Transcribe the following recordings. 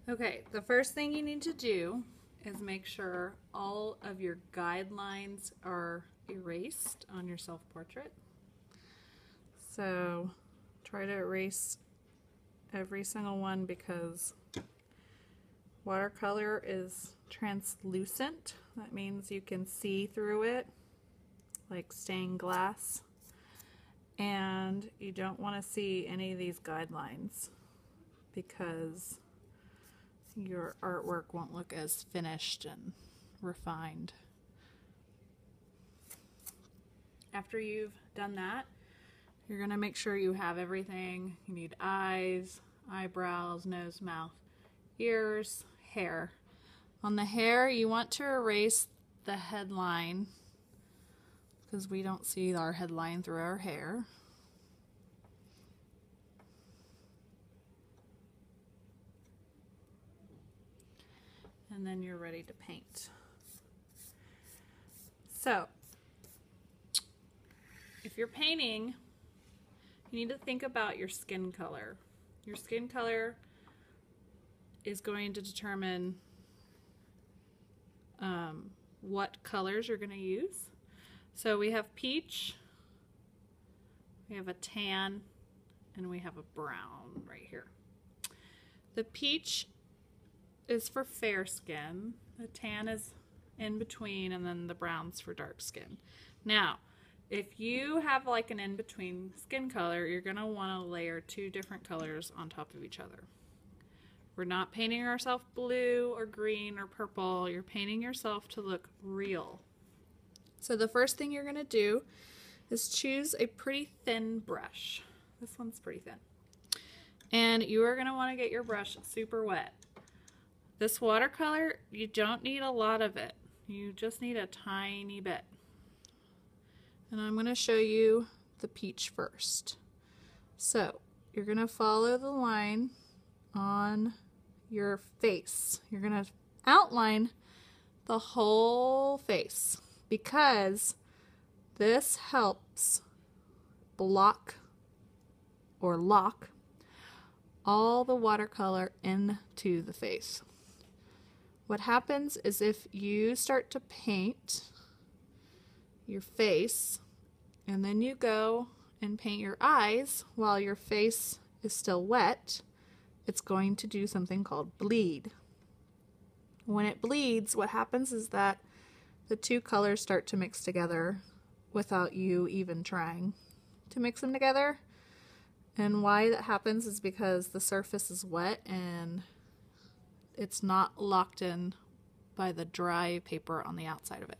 Okay, the first thing you need to do is make sure all of your guidelines are erased on your self-portrait. So try to erase every single one because watercolor is translucent. That means you can see through it like stained glass, and you don't want to see any of these guidelines because your artwork won't look as finished and refined. After you've done that, you're going to make sure you have everything. You need eyes, eyebrows, nose, mouth, ears, hair. On the hair, you want to erase the headline because we don't see our headline through our hair. And then you're ready to paint. So, if you're painting, you need to think about your skin color. Your skin color is going to determine what colors you're going to use. So we have peach, we have a tan, and we have a brown right here. The peach is for fair skin, the tan is in between, and then the brown's for dark skin. Now, if you have like an in-between skin color, you're going to want to layer two different colors on top of each other. We're not painting ourselves blue or green or purple. You're painting yourself to look real. So the first thing you're going to do is choose a pretty thin brush. This one's pretty thin. And you are going to want to get your brush super wet. This watercolor, you don't need a lot of it. You just need a tiny bit. And I'm going to show you the peach first. So you're going to follow the line on your face. You're going to outline the whole face because this helps block or lock all the watercolor into the face. What happens is if you start to paint your face and then you go and paint your eyes while your face is still wet, it's going to do something called bleed. When it bleeds, what happens is that the two colors start to mix together without you even trying to mix them together. And why that happens is because the surface is wet and it's not locked in by the dry paper on the outside of it.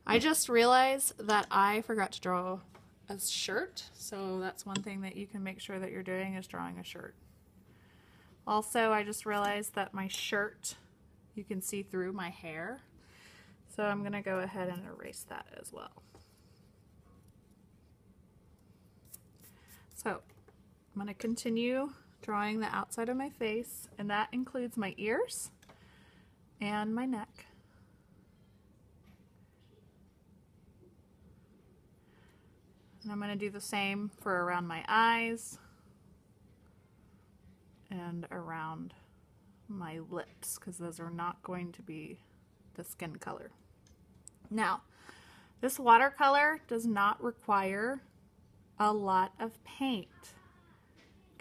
I just realized that I forgot to draw a shirt, so that's one thing that you can make sure that you're doing is drawing a shirt. Also, I just realized that my shirt, you can see through my hair, so I'm going to go ahead and erase that as well. So I'm going to continue drawing the outside of my face, and that includes my ears and my neck. And I'm going to do the same for around my eyes and around my lips because those are not going to be the skin color. Now, this watercolor does not require a lot of paint,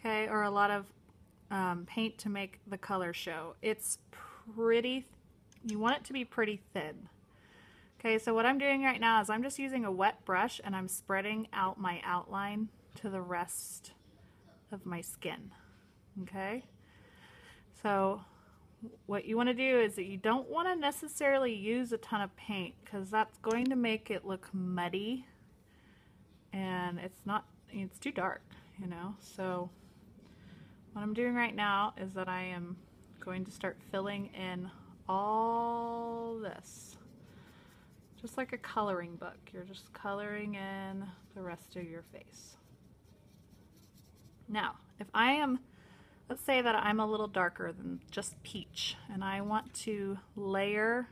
okay, or a lot of paint to make the color show. It's pretty, you want it to be pretty thin. Okay, so what I'm doing right now is I'm just using a wet brush and I'm spreading out my outline to the rest of my skin. Okay, so what you want to do is that you don't want to necessarily use a ton of paint because that's going to make it look muddy and it's too dark, you know. So what I'm doing right now is that I am going to start filling in all this. Just like a coloring book, you're just coloring in the rest of your face. Now, if I am, let's say that I'm a little darker than just peach, and I want to layer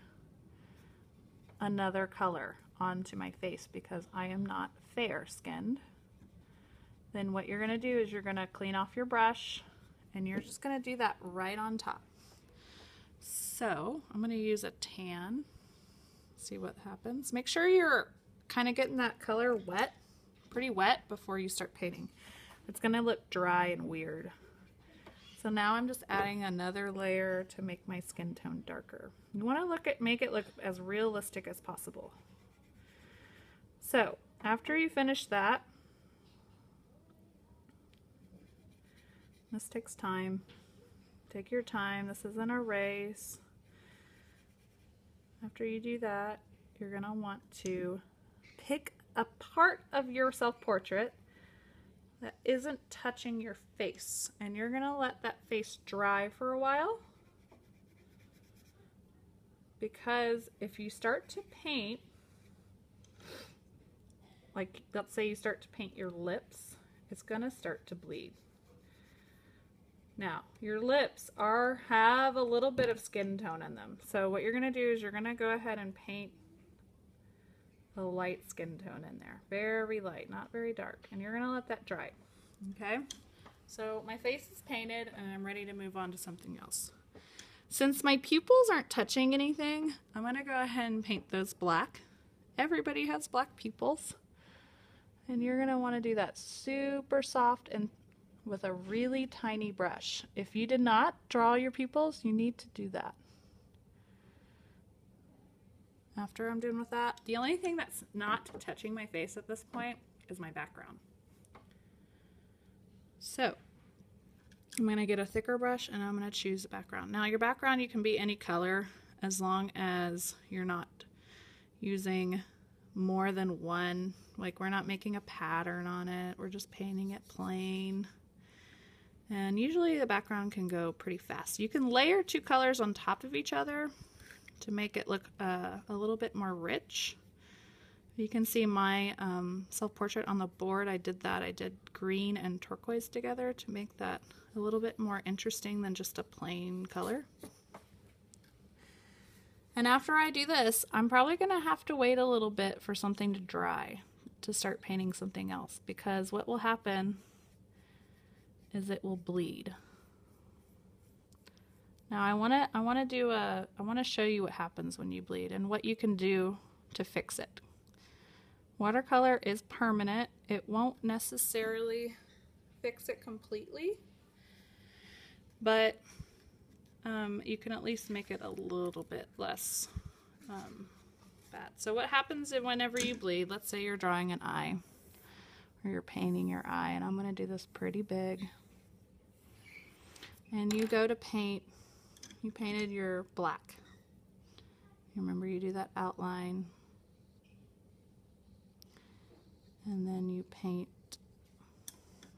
another color onto my face because I am not fair-skinned, then what you're going to do is you're going to clean off your brush, and you're just going to do that right on top. So I'm going to use a tan, see what happens. Make sure you're kind of getting that color wet, pretty wet before you start painting. It's going to look dry and weird. So now I'm just adding another layer to make my skin tone darker. You want to make it look as realistic as possible. So after you finish that, this takes time. Take your time. This isn't a race. After you do that, you're going to want to pick a part of your self-portrait that isn't touching your face, and you're going to let that face dry for a while, because if you start to paint, like let's say you start to paint your lips, it's going to start to bleed. Now, your lips have a little bit of skin tone in them. So what you're going to do is you're going to go ahead and paint a light skin tone in there. Very light, not very dark. And you're going to let that dry. Okay? So my face is painted and I'm ready to move on to something else. Since my pupils aren't touching anything, I'm going to go ahead and paint those black. Everybody has black pupils. And you're going to want to do that super soft and with a really tiny brush. If you did not draw your pupils, you need to do that. After I'm done with that, the only thing that's not touching my face at this point is my background. So I'm going to get a thicker brush and I'm going to choose a background. Now your background, you can be any color as long as you're not using more than one. Like we're not making a pattern on it, we're just painting it plain. And usually the background can go pretty fast. You can layer two colors on top of each other to make it look a little bit more rich. You can see my self-portrait on the board. I did that. I did green and turquoise together to make that a little bit more interesting than just a plain color. And after I do this, I'm probably going to have to wait a little bit for something to dry to start painting something else, because what will happen is it will bleed. Now I want to show you what happens when you bleed and what you can do to fix it. Watercolor is permanent. It won't necessarily fix it completely, but you can at least make it a little bit less bad. So what happens whenever you bleed, let's say you're drawing an eye or you're painting your eye, and I'm going to do this pretty big. And you go to paint, you painted your black. Remember, you do that outline. And then you paint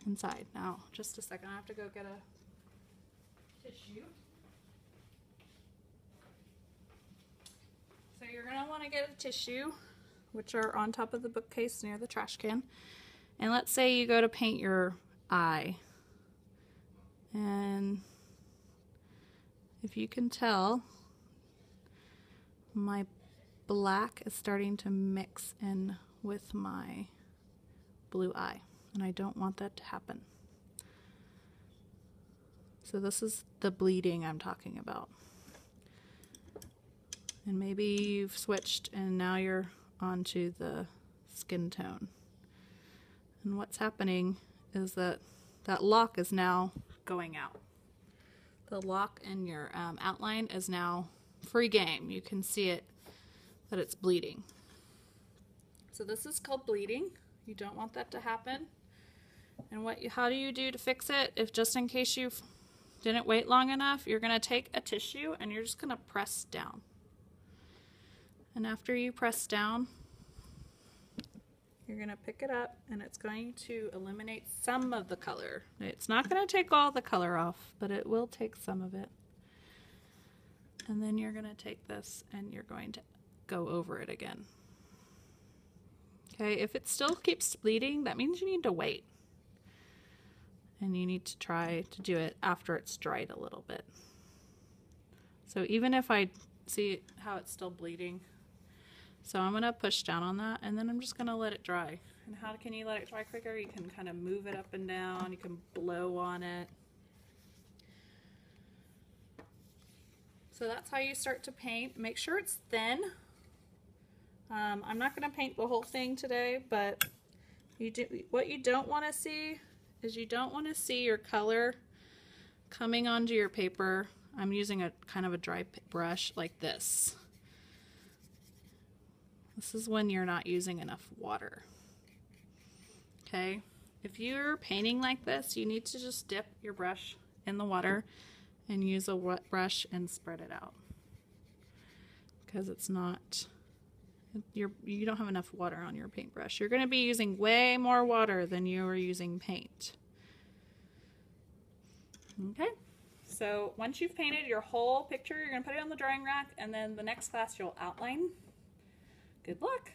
inside. Now, just a second, I have to go get a tissue. So you're going to want to get a tissue, which are on top of the bookcase near the trash can. And let's say you go to paint your eye. And if you can tell, my black is starting to mix in with my blue eye, and I don't want that to happen. So this is the bleeding I'm talking about. And maybe you've switched and now you're onto the skin tone. And what's happening is that lock is now going out. The lock in your outline is now free game. You can see it, that it's bleeding. So this is called bleeding. You don't want that to happen. And how do you do to fix it? If just in case you didn't wait long enough, you're going to take a tissue and you're just going to press down. And after you press down, you're going to pick it up and it's going to eliminate some of the color. It's not going to take all the color off, but it will take some of it. And then you're going to take this and you're going to go over it again. Okay, if it still keeps bleeding, that means you need to wait. And you need to try to do it after it's dried a little bit. So even if I see how it's still bleeding, so I'm going to push down on that and then I'm just going to let it dry. And how can you let it dry quicker? You can kind of move it up and down. You can blow on it. So that's how you start to paint. Make sure it's thin. I'm not going to paint the whole thing today, but what you don't want to see is you don't want to see your color coming onto your paper. I'm using a kind of a dry brush like this. This is when you're not using enough water. Okay, if you're painting like this, you need to just dip your brush in the water and use a wet brush and spread it out, because it's not, you don't have enough water on your paintbrush. You're going to be using way more water than you are using paint. Okay, so once you've painted your whole picture, you're going to put it on the drying rack, and then the next class you'll outline. Good luck.